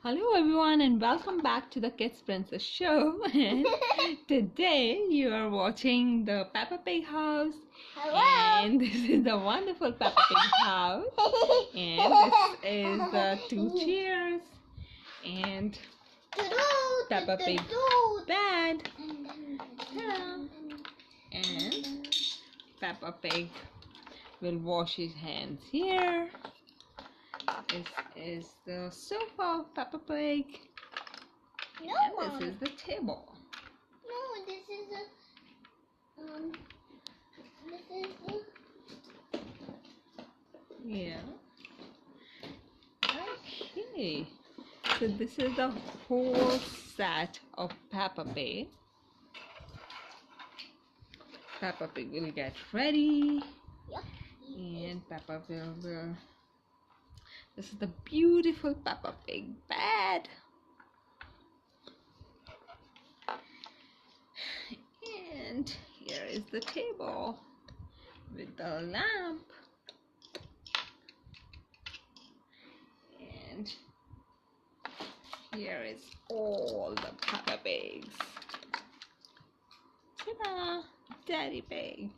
Hello everyone and welcome back to the Kids Princess Show. And today you are watching the Peppa Pig house. Hello. And this is the wonderful Peppa Pig house. And this is the 2 chairs and Peppa Pig bed. And Peppa Pig will wash his hands here. This is the sofa of Peppa Pig. No, and this is the table. No, this is Yeah. Okay. So this is the whole set of Peppa Pig. Peppa Pig will get ready. Yep. And Peppa will. This is the beautiful Peppa Pig bed. And here is the table with the lamp. And here is all the Peppa Pigs. Ta-da! Daddy Pig.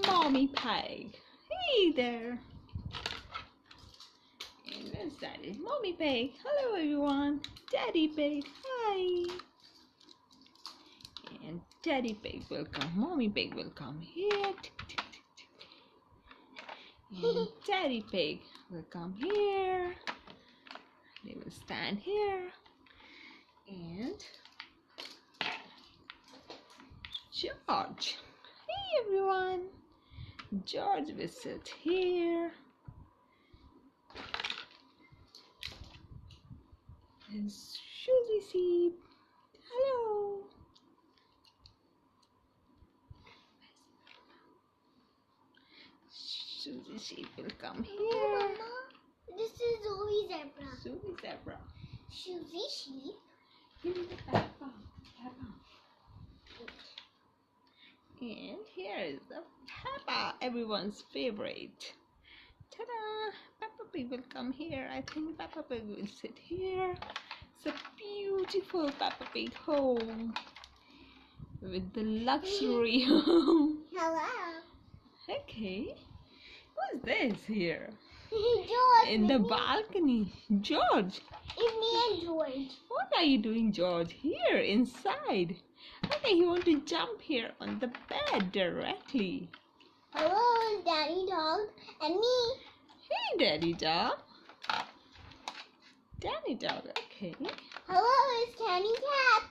Mommy Pig. Hey there. And there's Daddy. Mommy Pig. Hello everyone. Daddy Pig. Hi. And Daddy Pig will come. Mommy Pig will come here. And Daddy Pig will come here. They will stand here. And George. Hey everyone. George will sit here. And Susie Sheep. Hello. Susie Sheep will come here. Mama, this is Zoe Zebra. Susie Zebra. Susie Sheep. Here is the Peppa. And here is the Peppa, everyone's favorite. Ta-da! Peppa Pig will come here. I think Peppa Pig will sit here. It's a beautiful Peppa Pig home with the luxury home. Hello. Okay. What's this here? George. In the balcony. George. It's me and George. What are you doing, George? Here, inside. Okay, you want to jump here on the bed directly. Hello, Daddy Dog and me. Hey, Daddy Dog. Daddy Dog, okay. Hello, it's Candy Cat.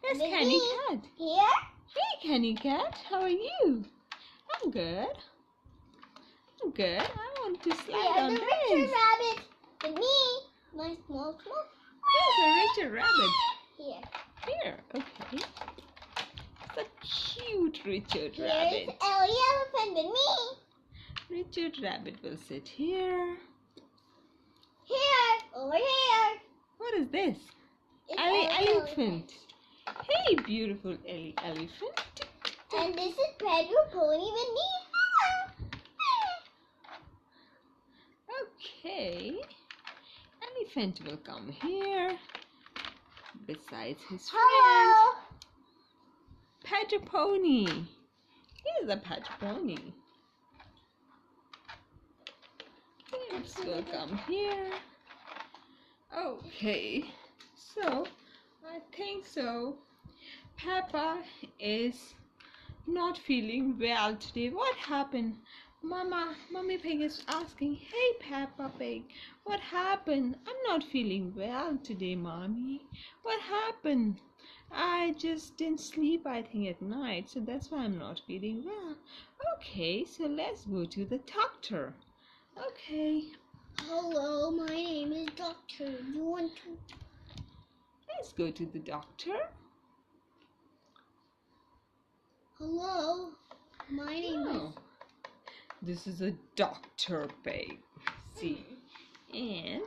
There's With Candy me. Cat. Here. Hey, Candy Cat, how are you? I'm good. I'm good. I want to slide Here's on the this. Richard Rabbit. With me. My small. There's a Richard Rabbit. Here. Here, okay. It's a cute Richard Here's Rabbit. Ellie Elephant with me. Richard Rabbit will sit here. Here. Over here. What is this? It's Ellie Elephant. Hey, beautiful Ellie Elephant. And this is Pedro Pony with me. Okay. Elephant will come here. Besides his friend. Hello. Pedro Pony. Here's a Pedro Pony. Kids will come here. Okay. So, I think so. Peppa is not feeling well today. What happened? Mommy Pig is asking, hey Peppa Pig, what happened? I'm not feeling well today, Mommy. What happened? I just didn't sleep, I think, at night, so that's why I'm not feeling well. Okay, so let's go to the doctor. Okay. Hello, my name is Doctor. You want to? Let's go to the doctor. Hello, my name is. This is a Dr. Pig. See? And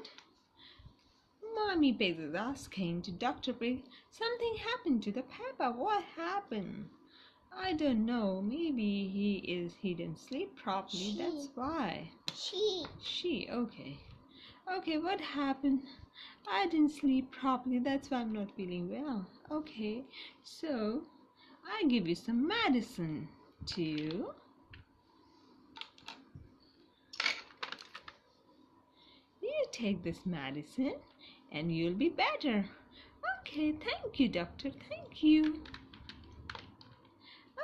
Mommy Pig is asking to Dr. Pig, something happened to the Peppa. What happened? I don't know. Maybe he didn't sleep properly. That's why. She. She. Okay. Okay, what happened? I didn't sleep properly. That's why I'm not feeling well. Okay, so I give you some medicine too. You take this medicine and you'll be better. Okay, thank you, doctor. Thank you.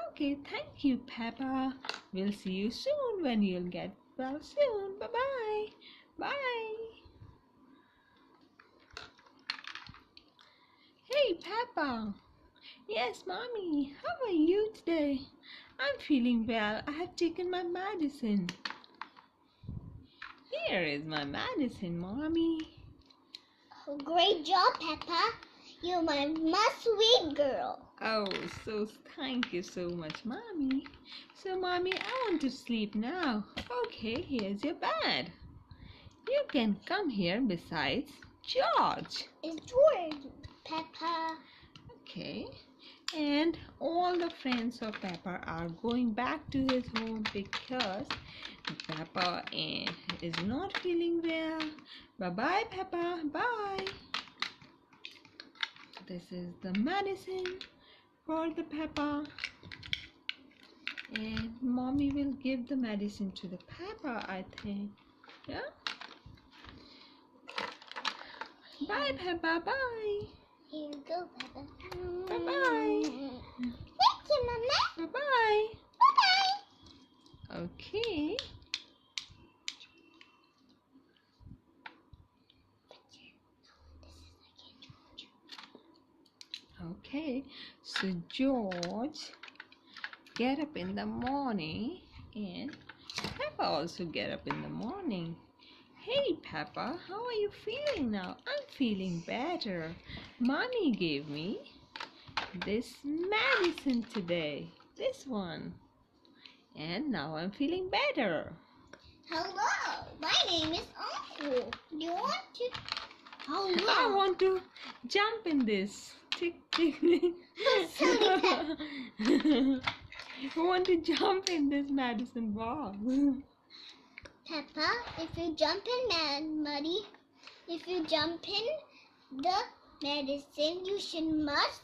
Okay, thank you, Peppa. We'll see you soon when you'll get well soon. Bye-bye. Bye. Hey, Peppa. Yes, Mommy. How are you today? I'm feeling well. I have taken my medicine. Here is my medicine, Mommy. Oh, great job, Peppa. You're my sweet girl. Oh, so thank you so much, Mommy. So, Mommy, I want to sleep now. Okay, here's your bed. You can come here besides George. It's George, Peppa. Okay. And all the friends of Peppa are going back to his home because Peppa is not feeling well. Bye-bye, Peppa. Bye. This is the medicine for the Peppa. And Mommy will give the medicine to the Peppa, I think. Yeah? Bye, Peppa. Bye. Here you go, Peppa. Bye-bye. Thank you, Mama. Bye-bye. Bye-bye. Okay. Okay. So George get up in the morning and Peppa also get up in the morning. Hey Peppa, how are you feeling now? I'm feeling better. Mommy gave me this medicine today. This one. And now I'm feeling better. Hello, my name is Uncle. Do you want to? I Hello. want to jump in this. Tick, tick, tick. Silly Peppa. I want to jump in this medicine box. Peppa, if you jump in muddy, if you jump in the medicine, must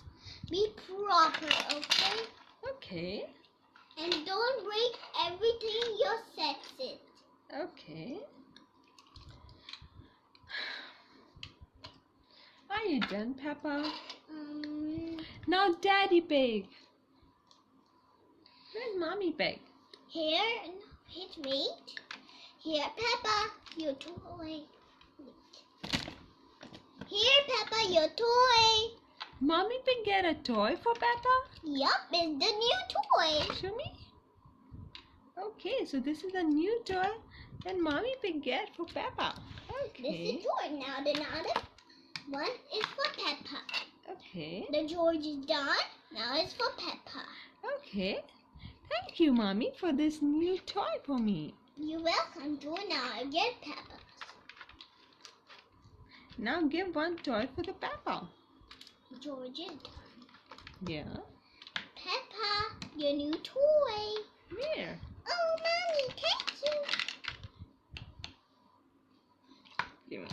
be proper, okay? Okay. And don't break everything you set it. Okay. Are you done, Peppa? Now Daddy Pig. Where's Mommy Pig? Here, wait. Here, Peppa, your toy. Here, Peppa, your toy. Mommy Pig get a toy for Peppa? Yup, it's the new toy. Show me. Okay, so this is a new toy that Mommy Pig get for Peppa. This Okay. is George. Now the other one is for Peppa. Okay. The George is done. Now it's for Peppa. Okay. Thank you, Mommy, for this new toy for me. You're welcome to now again, Peppa. Now give one toy for the Peppa. George is done. Yeah. Peppa, your new toy. Where? Oh, Mommy, thank you. Give me.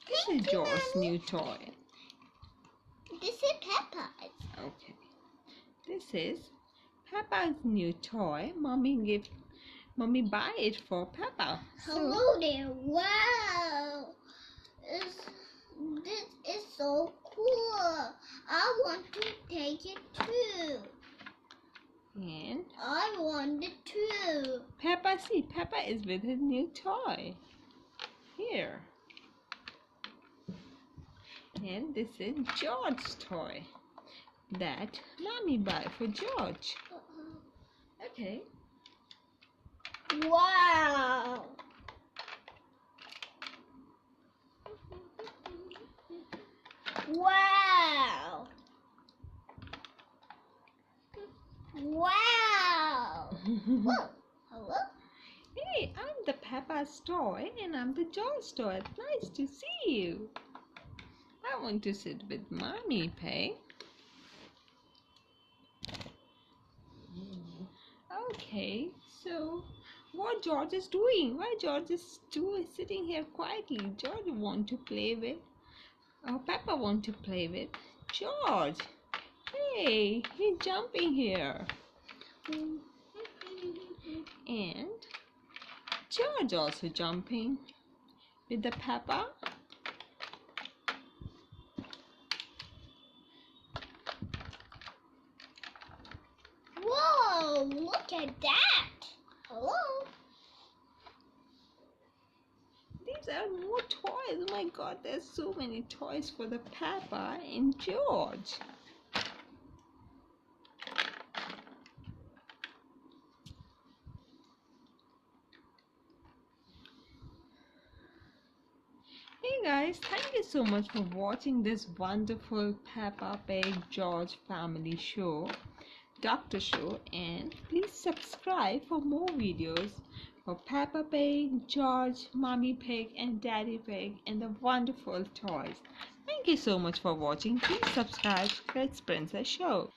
This is Thank you, George's Mommy. new toy. This is Peppa. Okay. This is Peppa's new toy. Mommy buy it for Peppa. Hello there. Wow. This is so cool. I want to take it too. And I want it too. Peppa, see, Peppa is with his new toy. Here. And this is George's toy that Mommy buy for George. Okay. Wow. Wow. Wow. Whoa. Hello? Hey, I'm the Peppa's toy and I'm the George's toy. It's nice to see you. I want to sit with Mommy Pig. Okay, so what George is doing. Why George is sitting here quietly? George want to play with. Peppa want to play with George. Hey, he's jumping here. And George also jumping with the Peppa. Whoa, look at that. Hello? These are more toys. Oh my god, there's so many toys for the Peppa and George. Hey guys, thank you so much for watching this wonderful Peppa Pig George family show, Doctor Show, and please subscribe for more videos for Peppa Pig, George, Mommy Pig and Daddy Pig and the wonderful toys. Thank you so much for watching. Please subscribe to Kids Princess Show.